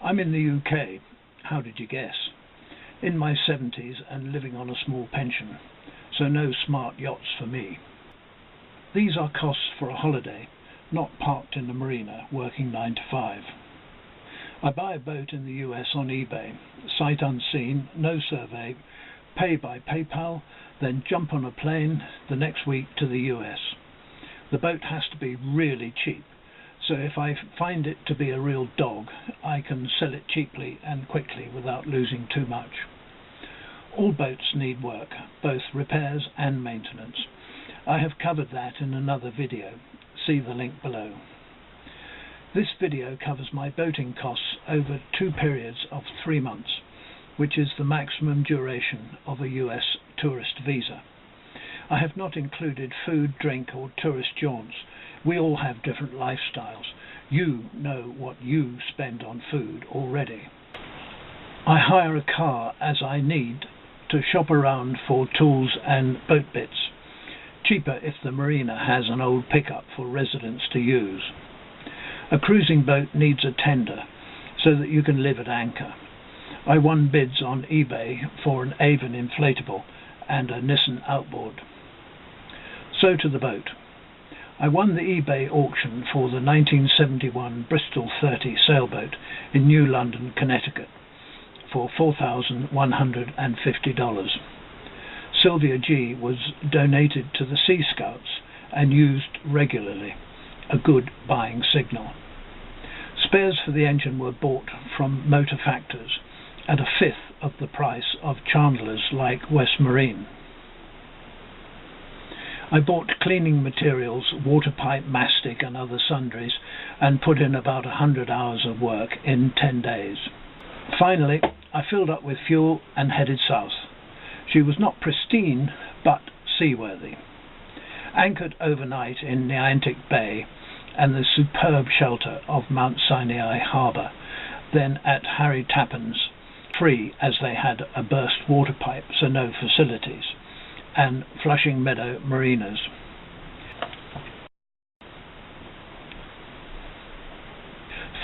I'm in the UK, how did you guess? In my 70s and living on a small pension, so no smart yachts for me. These are costs for a holiday, not parked in the marina, working 9 to 5. I buy a boat in the US on eBay, sight unseen, no survey, pay by PayPal, then jump on a plane the next week to the US. The boat has to be really cheap, so if I find it to be a real dog, I can sell it cheaply and quickly without losing too much. All boats need work, both repairs and maintenance. I have covered that in another video. See the link below. This video covers my boating costs over 2 periods of 3 months, which is the maximum duration of a US tourist visa. I have not included food, drink or tourist jaunts. We all have different lifestyles. You know what you spend on food already. I hire a car as I need to shop around for tools and boat bits. Cheaper if the marina has an old pickup for residents to use. A cruising boat needs a tender so that you can live at anchor. I won bids on eBay for an Avon inflatable and a Nissan outboard. So to the boat. I won the eBay auction for the 1971 Bristol 30 sailboat in New London, Connecticut for $4,150. Sylvia G was donated to the Sea Scouts and used regularly, a good buying signal. Spares for the engine were bought from motor factors at 1/5 of the price of chandlers like West Marine. I bought cleaning materials, water pipe, mastic and other sundries, and put in about 100 hours of work in 10 days. Finally, I filled up with fuel and headed south. She was not pristine, but seaworthy. Anchored overnight in Niantic Bay and the superb shelter of Mount Sinai Harbour, then at Harry Tappan's, free as they had a burst water pipe, so no facilities, and Flushing Meadow marinas.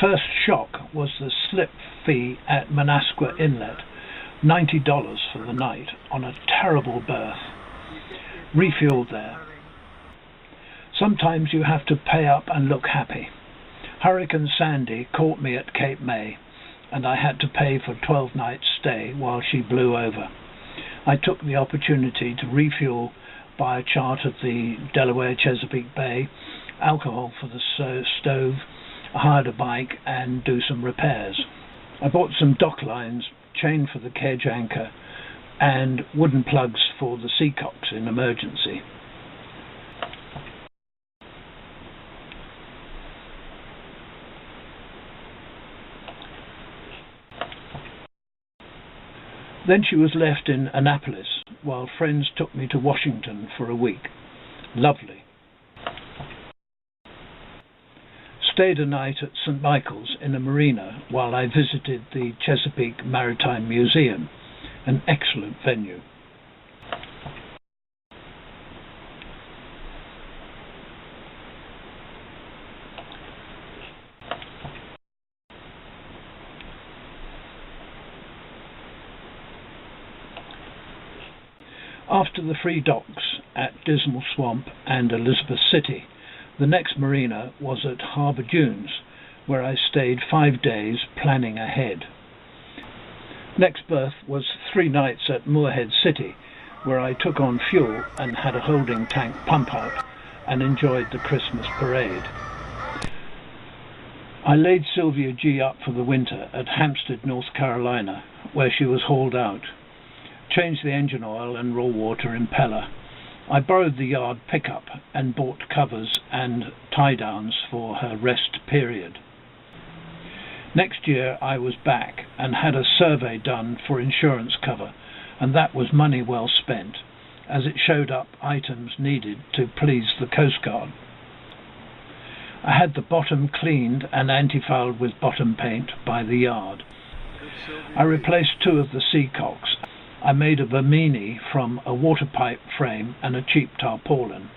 First shock was the slip fee at Manasquan Inlet, $90 for the night on a terrible berth. Refueled there. Sometimes you have to pay up and look happy. Hurricane Sandy caught me at Cape May, and I had to pay for 12 nights stay while she blew over. I took the opportunity to refuel, buy a chart of the Delaware Chesapeake Bay, alcohol for the stove, hired a bike and do some repairs. I bought some dock lines, chain for the kedge anchor and wooden plugs for the seacocks in emergency. Then she was left in Annapolis while friends took me to Washington for a week. Lovely. Stayed a night at St. Michael's in a marina while I visited the Chesapeake Maritime Museum, an excellent venue. After the free docks at Dismal Swamp and Elizabeth City, the next marina was at Harbour Dunes, where I stayed 5 days planning ahead. Next berth was 3 nights at Moorhead City, where I took on fuel and had a holding tank pump out and enjoyed the Christmas parade. I laid Sylvia G up for the winter at Hampstead, North Carolina, where she was hauled out. Changed the engine oil and raw water impeller. I borrowed the yard pickup and bought covers and tie-downs for her rest period. Next year I was back and had a survey done for insurance cover, and that was money well spent, as it showed up items needed to please the Coast Guard. I had the bottom cleaned and anti-fouled with bottom paint by the yard. I replaced 2 of the seacocks. I made a vermini from a water pipe frame and a cheap tarpaulin.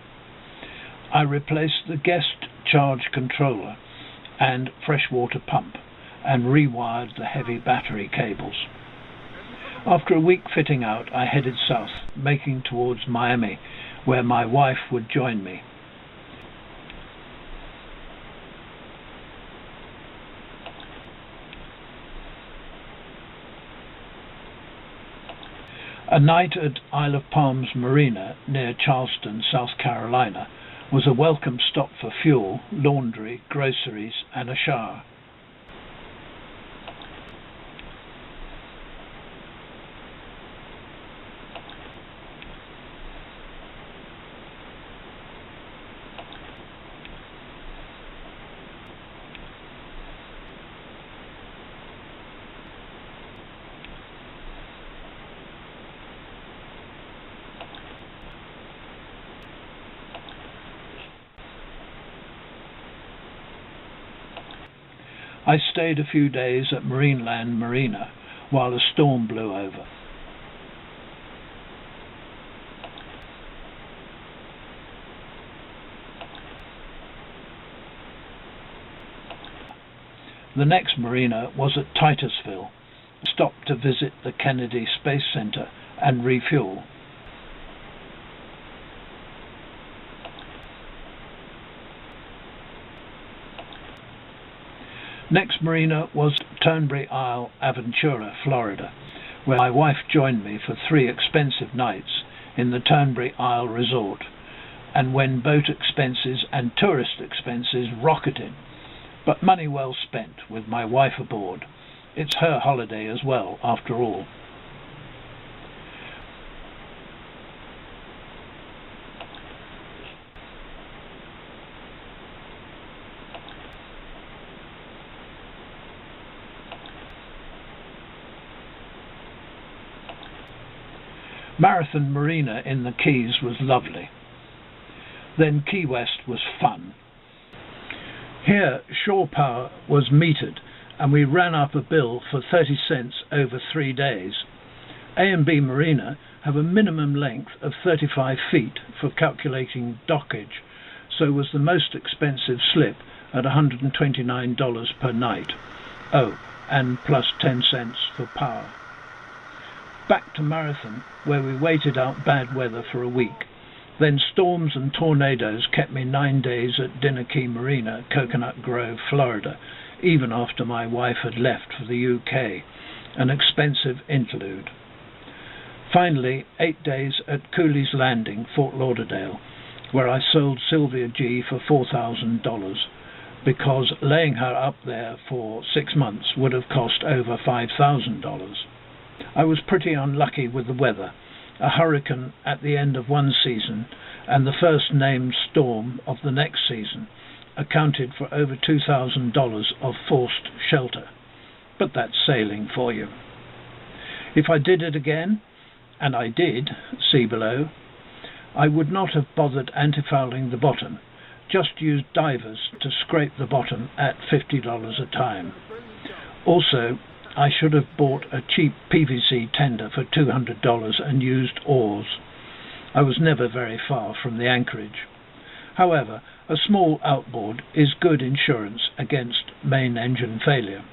I replaced the guest charge controller and freshwater pump and rewired the heavy battery cables. After a week fitting out, I headed south, making towards Miami, where my wife would join me. A night at Isle of Palms Marina near Charleston, South Carolina, was a welcome stop for fuel, laundry, groceries, and a shower. I stayed a few days at Marineland Marina while a storm blew over. The next marina was at Titusville. Stopped to visit the Kennedy Space Center and refuel. Next marina was Turnberry Isle, Aventura, Florida, where my wife joined me for 3 expensive nights in the Turnberry Isle Resort, and when boat expenses and tourist expenses rocketed, but money well spent with my wife aboard. It's her holiday as well, after all. Marathon Marina in the Keys was lovely. Then Key West was fun. Here shore power was metered and we ran up a bill for 30 cents over 3 days. A&B Marina have a minimum length of 35 feet for calculating dockage, so was the most expensive slip at $129 per night. Oh, and plus 10 cents for power. Back to Marathon, where we waited out bad weather for a week. Then storms and tornadoes kept me 9 days at Dinner Key Marina, Coconut Grove, Florida, even after my wife had left for the UK, an expensive interlude. Finally, 8 days at Cooley's Landing, Fort Lauderdale, where I sold Sylvia G for $4,000, because laying her up there for 6 months would have cost over $5,000. I was pretty unlucky with the weather. A hurricane at the end of one season and the first named storm of the next season accounted for over $2,000 of forced shelter. But that's sailing for you. If I did it again, and I did, see below, I would not have bothered antifouling the bottom, just used divers to scrape the bottom at $50 a time. Also, I should have bought a cheap PVC tender for $200 and used oars. I was never very far from the anchorage. However, a small outboard is good insurance against main engine failure.